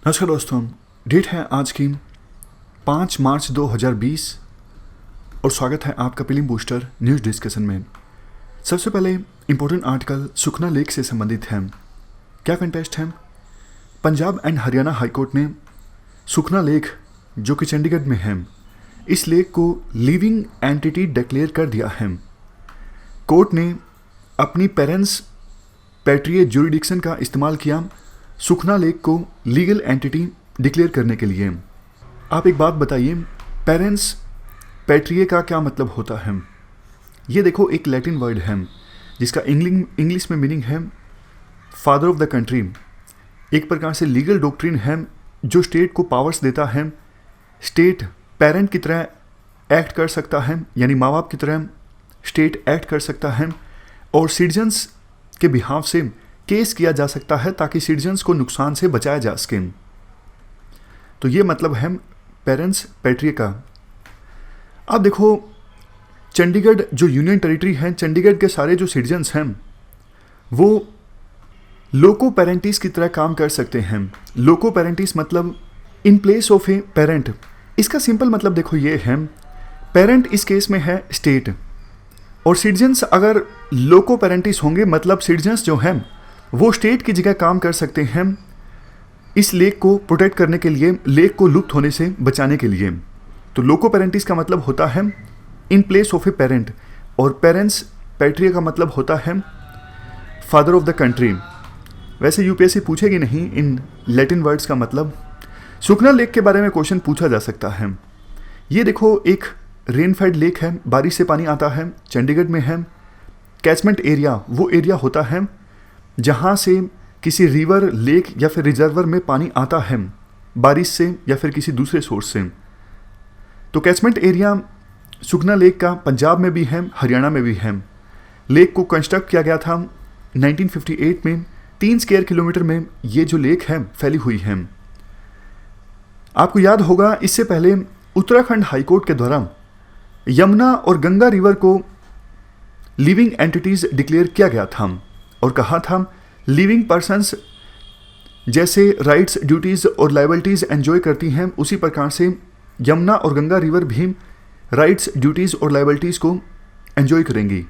नमस्कार दोस्तों, डेट है आज की 5 मार्च 2020 और स्वागत है आपका पिलिंग बूस्टर न्यूज़ डिस्कशन में। सबसे पहले इम्पोर्टेंट आर्टिकल सुखना लेक से संबंधित है। क्या कंटेस्ट है? पंजाब एंड हरियाणा हाईकोर्ट ने सुखना लेक जो कि चंडीगढ़ में है, इस लेक को लिविंग एंटिटी डिक्लेयर कर दिया है। कोर्ट ने अपनी पेरेंट्स पैट्रिए ज्यूरिडिक्शन का इस्तेमाल किया सुखना लेक को लीगल एंटिटी डिक्लेयर करने के लिए। आप एक बात बताइए, पेरेंट्स पैट्रिए का क्या मतलब होता है? ये देखो, एक लैटिन वर्ड है जिसका इंग्लिश में मीनिंग है फादर ऑफ द कंट्री। एक प्रकार से लीगल डॉक्ट्रिन है जो स्टेट को पावर्स देता है। स्टेट पेरेंट की तरह एक्ट कर सकता है, यानी माँ बाप की तरह स्टेट एक्ट कर सकता है और सिटीजन्स के बिहाफ से केस किया जा सकता है ताकि सिटीजन्स को नुकसान से बचाया जा सके। तो ये मतलब है पेरेंट्स पैट्रिए का। अब देखो, चंडीगढ़ जो यूनियन टेरिटरी है, चंडीगढ़ के सारे जो सिटीजन्स हैं वो लोको पेरेंटिस की तरह काम कर सकते हैं। लोको पेरेंटिस मतलब in place of a parent. इसका सिंपल मतलब देखो ये है, पेरेंट इस केस में है स्टेट और सिटीजन्स अगर लोको पेरेंटिस होंगे मतलब सिटीजन्स जो हैं वो स्टेट की जगह काम कर सकते हैं इस लेक को प्रोटेक्ट करने के लिए, लेक को लुप्त होने से बचाने के लिए। तो लोको पेरेंटिस का मतलब होता है in place of a parent और पेरेंट्स पैट्रिया का मतलब होता है फादर ऑफ द कंट्री। वैसे यूपीएससी पूछेगी नहीं इन लैटिन वर्ड्स का मतलब। सुखना लेक के बारे में क्वेश्चन पूछा जा सकता है। ये देखो, एक रेनफेड लेक है, बारिश से पानी आता है, चंडीगढ़ में है। कैचमेंट एरिया वो एरिया होता है जहाँ से किसी रिवर, लेक या फिर रिजर्वर में पानी आता है बारिश से या फिर किसी दूसरे सोर्स से। तो कैचमेंट एरिया सुखना लेक का पंजाब में भी है, हरियाणा में भी है। लेक को कंस्ट्रक्ट किया गया था 1958 में। 3 स्क्वायर किलोमीटर में ये जो लेक है फैली हुई है। आपको याद होगा, इससे पहले उत्तराखंड हाईकोर्ट के द्वारा यमुना और गंगा रिवर को लिविंग एंटिटीज डिक्लेयर किया गया था और कहा था लिविंग पर्सन्स जैसे राइट्स, ड्यूटीज और लायबिलिटीज एंजॉय करती हैं, उसी प्रकार से यमुना और गंगा रिवर भी राइट्स, ड्यूटीज और लायबिलिटीज को एंजॉय करेंगी।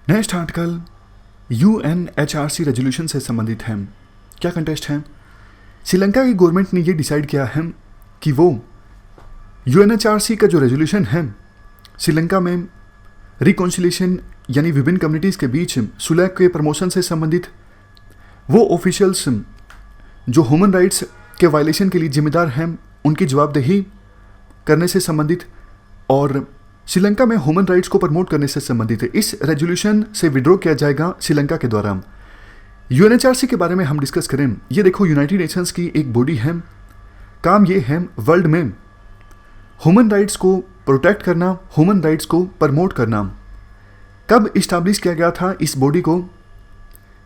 नेक्स्ट आर्टिकल यूएनएचआरसी रेजोल्यूशन से संबंधित है। क्या कंटेस्ट है? श्रीलंका की गवर्नमेंट ने यह डिसाइड किया है कि वो यूएनएचआरसी का जो रेजोल्यूशन है श्रीलंका में रिकॉन्सिलिएशन यानी विभिन्न कम्युनिटीज़ के बीच सुलह के प्रमोशन से संबंधित वो ऑफिशियल्स जो ह्यूमन राइट्स के वायलेशन के लिए जिम्मेदार हैं उनकी जवाबदेही करने से संबंधित और श्रीलंका में ह्यूमन राइट्स को प्रमोट करने से संबंधित है। इस रेजोल्यूशन से विड्रॉ किया जाएगा श्रीलंका के द्वारा। यूएनएचआरसी के बारे में हम डिस्कस करें। ये देखो, यूनाइटेड नेशंस की एक बॉडी है। काम ये है वर्ल्ड में ह्यूमन राइट्स को प्रोटेक्ट करना, ह्यूमन राइट्स को प्रमोट करना। कब इस्टेब्लिश किया गया था इस बॉडी को?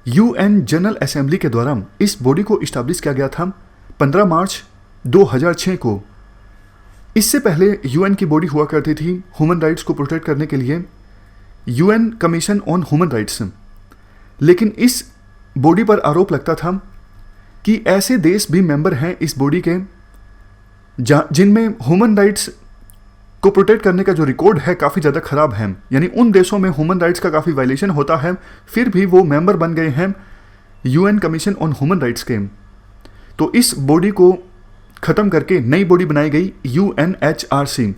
यूएन जनरल असेंबली के द्वारा इस बॉडी को इस्टेब्लिश किया गया था 15 मार्च 2006 को। इससे पहले यूएन की बॉडी हुआ करती थी ह्यूमन राइट्स को प्रोटेक्ट करने के लिए, UN commission on human rights. लेकिन इस बॉडी पर आरोप लगता था कि ऐसे देश भी मेंबर हैं इस बॉडी के जिनमें ह्यूमन राइट्स को प्रोटेक्ट करने का जो रिकॉर्ड है काफ़ी ज़्यादा ख़राब है, यानी उन देशों में ह्यूमन राइट्स का काफ़ी वायलेशन होता है, फिर भी वो मेंबर बन गए हैं UN commission on human rights के। तो इस बॉडी को ख़त्म करके नई बॉडी बनाई गई यूएनएचआरसी।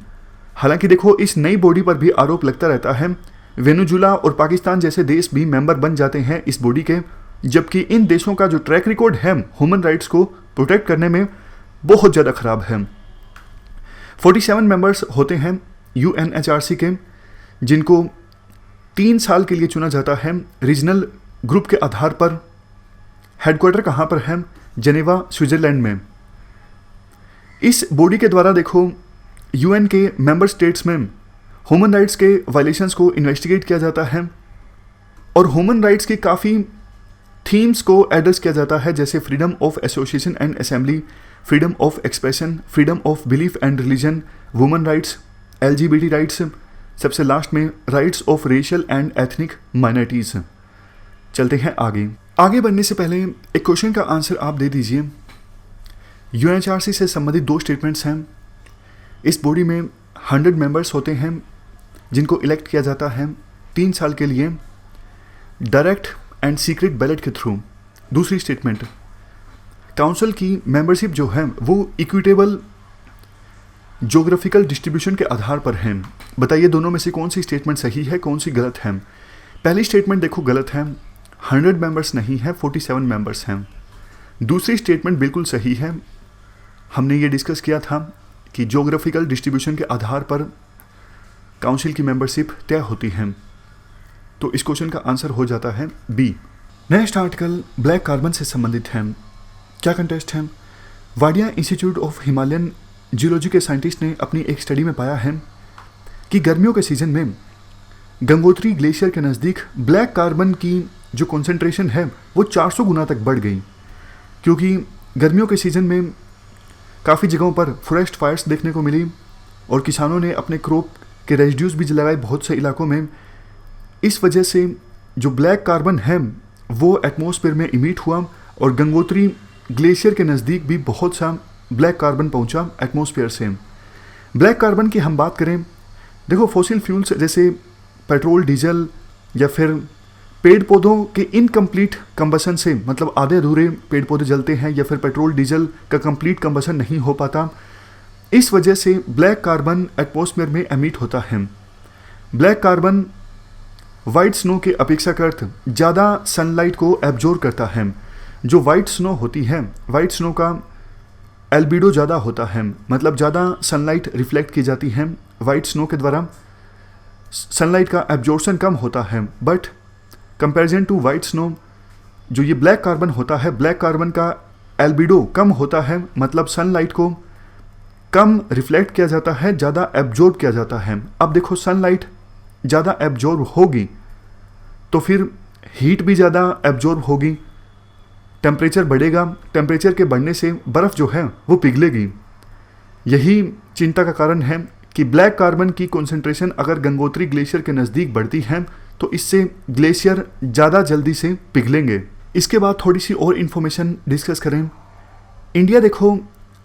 हालांकि देखो, इस नई बॉडी पर भी आरोप लगता रहता है। वेनेजुला और पाकिस्तान जैसे देश भी मेंबर बन जाते हैं इस बॉडी के, जबकि इन देशों का जो ट्रैक रिकॉर्ड है ह्यूमन राइट्स को प्रोटेक्ट करने में बहुत ज़्यादा ख़राब है। 47 मेंबर्स होते हैं यूएनएचआरसी के, जिनको 3 साल के लिए चुना जाता है रीजनल ग्रुप के आधार पर। हेडक्वार्टर कहाँ पर है? जेनेवा, स्विट्जरलैंड में। इस बॉडी के द्वारा देखो, यूएन के मेंबर स्टेट्स में ह्यूमन राइट्स के वायलेशंस को इन्वेस्टिगेट किया जाता है और ह्यूमन राइट्स की काफ़ी थीम्स को एड्रेस किया जाता है, जैसे freedom of association and assembly, freedom of expression, freedom of belief and religion, women rights, LGBT rights, सबसे लास्ट में rights of racial and ethnic minorities. चलते हैं आगे बढ़ने से पहले एक क्वेश्चन का आंसर आप दे दीजिए। यूएनएचआरसी से संबंधित 2 स्टेटमेंट्स हैं। इस बॉडी में 100 मेंबर्स होते हैं जिनको इलेक्ट किया जाता है 3 साल के लिए डायरेक्ट एंड सीक्रेट बैलेट के थ्रू। दूसरी स्टेटमेंट, काउंसिल की मेंबरशिप जो है वो इक्विटेबल ज्योग्राफिकल डिस्ट्रीब्यूशन के आधार पर है। बताइए दोनों में से कौन सी स्टेटमेंट सही है, कौन सी गलत है। पहली स्टेटमेंट देखो गलत है, 100 मेंबर्स नहीं है, 47 मेंबर्स हैं। दूसरी स्टेटमेंट बिल्कुल सही है। हमने ये डिस्कस किया था कि ज्योग्राफिकल डिस्ट्रीब्यूशन के आधार पर काउंसिल की मेंबरशिप तय होती है। तो इस क्वेश्चन का आंसर हो जाता है बी। नेक्स्ट आर्टिकल ब्लैक कार्बन से संबंधित है। क्या कंटेस्ट है? Wadia institute of Himalayan geology के साइंटिस्ट ने अपनी एक स्टडी में पाया है कि गर्मियों के सीजन में गंगोत्री ग्लेशियर के नज़दीक ब्लैक कार्बन की जो कॉन्सेंट्रेशन है वो 400 गुना तक बढ़ गई, क्योंकि गर्मियों के सीज़न में काफ़ी जगहों पर फॉरेस्ट फायर्स देखने को मिली और किसानों ने अपने क्रॉप के रेजिड्यूज भी जलाए बहुत से इलाकों में। इस वजह से जो ब्लैक कार्बन है वो एटमॉस्फेयर में इमिट हुआ और गंगोत्री ग्लेशियर के नज़दीक भी बहुत सा ब्लैक कार्बन पहुंचा एटमॉस्फेयर से। ब्लैक कार्बन की हम बात करें, देखो फॉसिल फ्यूल्स जैसे पेट्रोल, डीजल या फिर पेड़ पौधों के इनकम्प्लीट कंबसन से, मतलब आधे अधूरे पेड़ पौधे जलते हैं या फिर पेट्रोल डीजल का कंप्लीट कंबसन नहीं हो पाता, इस वजह से ब्लैक कार्बन एटमॉस्फेयर में एमिट होता है। ब्लैक कार्बन वाइट स्नो के अपेक्षाकृत ज़्यादा सनलाइट को एब्जॉर्ब करता है। जो वाइट स्नो होती है, वाइट स्नो का एल्बिडो ज़्यादा होता है, मतलब ज़्यादा सनलाइट रिफ्लेक्ट की जाती है वाइट स्नो के द्वारा, सनलाइट का एब्जॉर्प्शन कम होता है। But comparison to white snow जो ये ब्लैक कार्बन होता है, ब्लैक कार्बन का एल्बिडो कम होता है, मतलब सनलाइट को कम रिफ्लेक्ट किया जाता है, ज़्यादा एब्जॉर्ब किया जाता है। अब देखो सनलाइट ज़्यादा एब्जॉर्ब होगी तो फिर हीट भी ज़्यादा एब्जॉर्ब होगी, टेम्परेचर बढ़ेगा, टेम्परेचर के बढ़ने से बर्फ़ जो है वो पिघलेगी। यही चिंता का कारण है कि ब्लैक कार्बन की कॉन्सेंट्रेशन अगर गंगोत्री ग्लेशियर के नज़दीक बढ़ती है तो इससे ग्लेशियर ज़्यादा जल्दी से पिघलेंगे। इसके बाद थोड़ी सी और इन्फॉर्मेशन डिस्कस करें। इंडिया देखो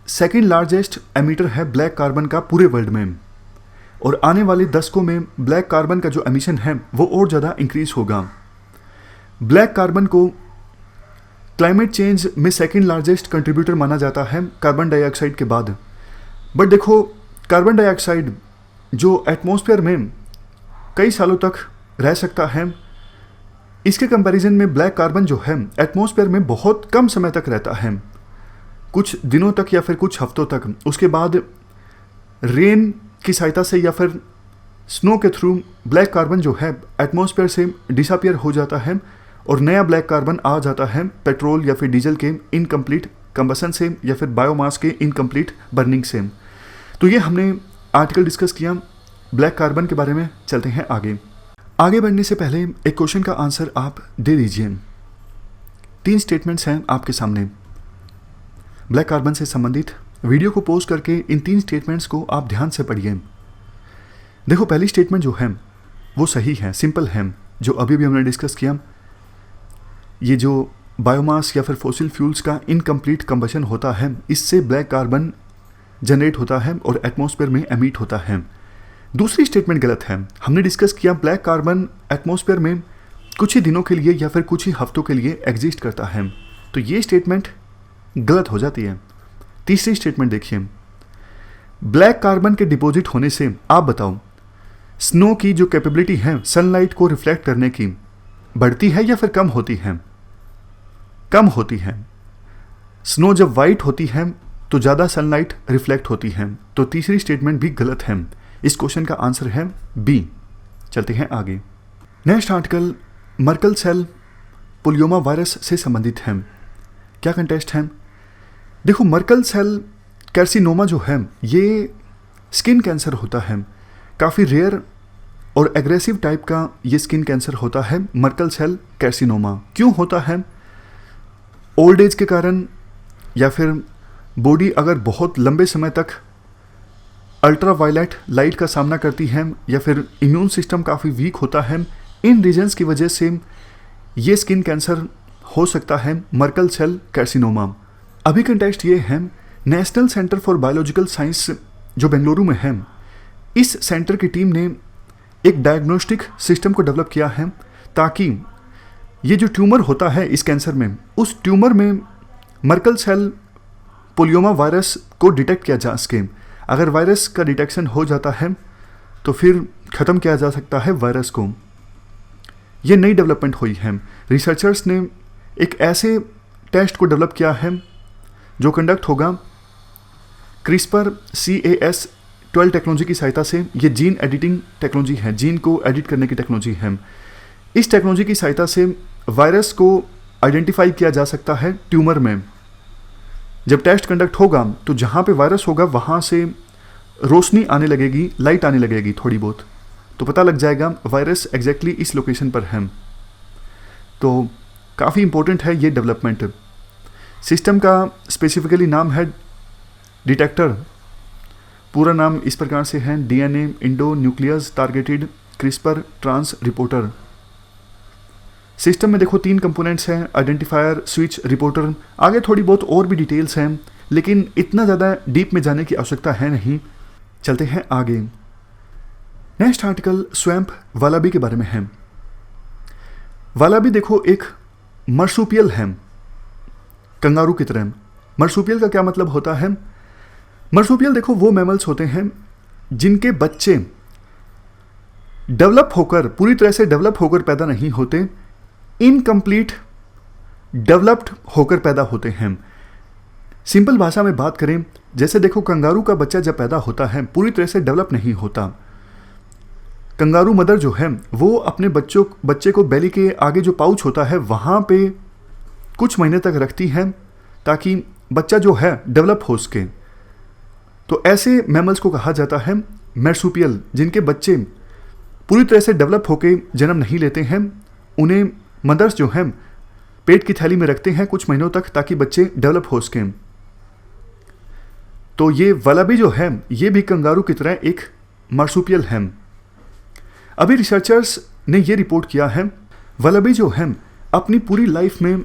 सेकेंड लार्जेस्ट एमिटर है ब्लैक कार्बन का पूरे वर्ल्ड में, और आने वाले दशकों में ब्लैक कार्बन का जो एमिशन है वो और ज़्यादा इंक्रीज होगा। ब्लैक कार्बन को क्लाइमेट चेंज में सेकेंड लार्जेस्ट कंट्रीब्यूटर माना जाता है कार्बन डाइऑक्साइड के बाद। बट देखो कार्बन डाइऑक्साइड जो एटमॉस्फेयर में कई सालों तक रह सकता है, इसके कंपैरिजन में ब्लैक कार्बन जो है एटमॉस्फेयर में बहुत कम समय तक रहता है, कुछ दिनों तक या फिर कुछ हफ्तों तक। उसके बाद रेन की सहायता से या फिर स्नो के थ्रू ब्लैक कार्बन जो है एटमॉस्फेयर से डिसअपियर हो जाता है और नया ब्लैक कार्बन आ जाता है पेट्रोल या फिर डीजल के इनकम्प्लीट कंबसन से या फिर बायोमास के इनकम्प्लीट बर्निंग से। तो ये हमने आर्टिकल डिस्कस किया ब्लैक कार्बन के बारे में। चलते हैं आगे बढ़ने से पहले एक क्वेश्चन का आंसर आप दे दीजिए। 3 स्टेटमेंट्स हैं आपके सामने ब्लैक कार्बन से संबंधित। वीडियो को पॉज करके इन 3 स्टेटमेंट्स को आप ध्यान से पढ़िए। देखो पहली स्टेटमेंट जो है वो सही है, सिंपल है, जो अभी भी हमने डिस्कस किया। ये जो बायोमास या फिर फॉसिल फ्यूल्स का इनकम्प्लीट कंबशन होता है, इससे ब्लैक कार्बन जनरेट होता है और एटमॉस्फेयर में एमिट होता है। दूसरी स्टेटमेंट गलत है। हमने डिस्कस किया ब्लैक कार्बन एटमॉस्फेयर में कुछ ही दिनों के लिए या फिर कुछ ही हफ्तों के लिए एग्जिस्ट करता है, तो ये स्टेटमेंट गलत हो जाती है। तीसरी स्टेटमेंट देखिए, ब्लैक कार्बन के डिपॉजिट होने से आप बताओ स्नो की जो कैपेबिलिटी है सनलाइट को रिफ्लेक्ट करने की बढ़ती है या फिर कम होती है? कम होती है। स्नो जब वाइट होती है तो ज़्यादा सनलाइट रिफ्लेक्ट होती है, तो तीसरी स्टेटमेंट भी गलत है। इस क्वेश्चन का आंसर है बी। चलते हैं आगे। Next article Merkel cell polyoma virus से संबंधित है। क्या कंटेस्ट है? देखो मर्कल सेल कैर्सिनोमा जो है ये स्किन कैंसर होता है, काफ़ी रेयर और एग्रेसिव टाइप का ये स्किन कैंसर होता है मर्कल सेल कैर्सिनोमा। क्यों होता है? ओल्ड एज के कारण या फिर बॉडी अगर बहुत लंबे समय तक अल्ट्रा वायलेट लाइट का सामना करती है या फिर इम्यून सिस्टम काफ़ी वीक होता है, इन रीजन्स की वजह से ये स्किन कैंसर हो सकता है मर्कल सेल कैर्सिनोमा। अभी कंटेक्स्ट ये है national centre for biological science जो बेंगलुरु में है, इस सेंटर की टीम ने एक डायग्नोस्टिक सिस्टम को डेवलप किया है ताकि ये जो ट्यूमर होता है इस कैंसर में, उस ट्यूमर में मर्कल सेल पोलियोमा वायरस को डिटेक्ट किया जा सके। अगर वायरस का डिटेक्शन हो जाता है तो फिर ख़त्म किया जा सकता है वायरस को। ये नई डेवलपमेंट हुई है। रिसर्चर्स ने एक ऐसे टेस्ट को डेवलप किया है जो कंडक्ट होगा CRISPR-Cas12 टेक्नोलॉजी की सहायता से। ये जीन एडिटिंग टेक्नोलॉजी है, जीन को एडिट करने की टेक्नोलॉजी है। इस टेक्नोलॉजी की सहायता से वायरस को आइडेंटिफाई किया जा सकता है ट्यूमर में। जब टेस्ट कंडक्ट होगा तो जहाँ पे वायरस होगा वहाँ से रोशनी आने लगेगी, लाइट आने लगेगी थोड़ी बहुत, तो पता लग जाएगा वायरस एग्जैक्टली इस लोकेशन पर है। तो काफ़ी इंपॉर्टेंट है ये डेवलपमेंट। सिस्टम का स्पेसिफिकली नाम है डिटेक्टर। पूरा नाम इस प्रकार से है DNA indo nucleus targeted CRISPR trans reporter. System में देखो 3 कंपोनेंट्स हैं, आइडेंटिफायर, स्विच, रिपोर्टर। आगे थोड़ी बहुत और भी डिटेल्स हैं लेकिन इतना ज़्यादा डीप में जाने की आवश्यकता है नहीं। चलते हैं आगे। नेक्स्ट आर्टिकल स्वैम्प वालाबी के बारे में है। वालाबी देखो एक मर्सूपियल है, कंगारू की तरह। मर्सूपियल का क्या मतलब होता है? मर्सूपियल देखो वो मैमल्स होते हैं जिनके बच्चे डेवलप होकर, पूरी तरह से डेवलप होकर पैदा नहीं होते, इनकम्प्लीट डेवलप्ड होकर पैदा होते हैं। सिंपल भाषा में बात करें, जैसे देखो कंगारू का बच्चा जब पैदा होता है पूरी तरह से डेवलप नहीं होता। कंगारू मदर जो है वो अपने बच्चे को बेली के आगे जो पाउच होता है वहाँ पे कुछ महीने तक रखती है ताकि बच्चा जो है डेवलप हो सके। तो ऐसे मैमल्स को कहा जाता है मर्सूपियल, जिनके बच्चे पूरी तरह से डेवलप होके जन्म नहीं लेते हैं। उन्हें मदर्स जो हैं पेट की थैली में रखते हैं कुछ महीनों तक ताकि बच्चे डेवलप हो सकें। तो ये वालाबी जो है ये भी कंगारू की तरह एक मर्सूपियल है। अभी रिसर्चर्स ने ये रिपोर्ट किया है वालाबी जो है अपनी पूरी लाइफ में,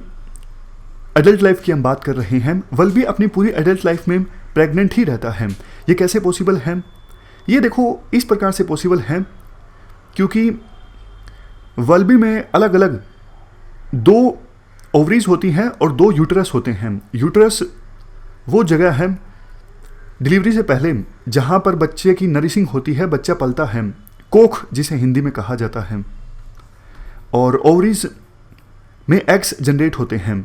एडल्ट लाइफ की हम बात कर रहे हैं, वालाबी अपनी पूरी एडल्ट लाइफ में प्रेग्नेंट ही रहता है। ये कैसे पॉसिबल है? ये देखो इस प्रकार से पॉसिबल है क्योंकि वालाबी में अलग अलग 2 ओवरीज होती हैं और 2 यूटरस होते हैं। यूटरस वो जगह है डिलीवरी से पहले जहाँ पर बच्चे की नरिशिंग होती है, बच्चा पलता है, कोख जिसे हिंदी में कहा जाता है। और ओवरीज में एग्स जनरेट होते हैं।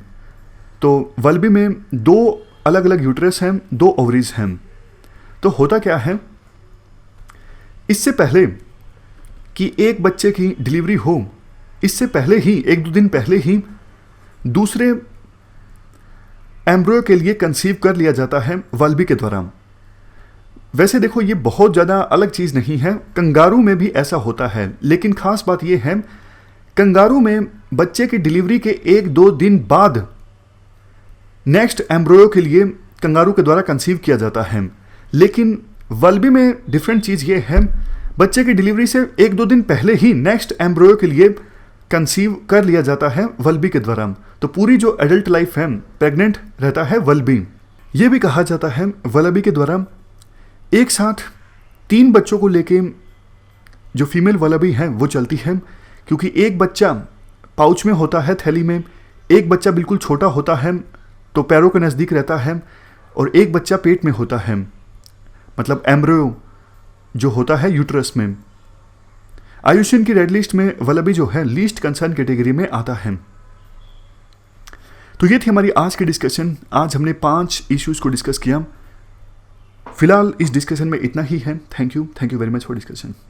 तो वालाबी में 2 अलग अलग यूटरस हैं, 2 ओवरीज हैं। तो होता क्या है, इससे पहले कि एक बच्चे की डिलीवरी हो, इससे पहले ही 1-2 दिन पहले ही दूसरे एम्ब्रियो के लिए कंसीव कर लिया जाता है वालाबी के द्वारा। वैसे देखो ये बहुत ज़्यादा अलग चीज़ नहीं है, कंगारू में भी ऐसा होता है। लेकिन खास बात ये है कंगारू में बच्चे की डिलीवरी के 1-2 दिन बाद नेक्स्ट एम्ब्रियो के लिए कंगारू के द्वारा कंसीव किया जाता है। लेकिन वालाबी में डिफरेंट चीज़ ये है, बच्चे की डिलीवरी से 1-2 दिन पहले ही नेक्स्ट एम्ब्रियो के लिए कंसीव कर लिया जाता है वालाबी के द्वारा। तो पूरी जो एडल्ट लाइफ है प्रेग्नेंट रहता है वालाबी। ये भी कहा जाता है वालाबी के द्वारा एक साथ 3 बच्चों को लेके जो फीमेल वालाबी है वो चलती है, क्योंकि एक बच्चा पाउच में होता है थैली में, एक बच्चा बिल्कुल छोटा होता है तो पैरों के नज़दीक रहता है, और एक बच्चा पेट में होता है, मतलब एम्ब्रियो जो होता है यूट्रस में। आयुष्मान की रेड लिस्ट में वालाबी जो है लीस्ट कंसर्न कैटेगरी में आता है। तो ये थी हमारी आज की डिस्कशन। आज हमने 5 इश्यूज को डिस्कस किया। फिलहाल इस डिस्कशन में इतना ही है। Thank you very much for discussion.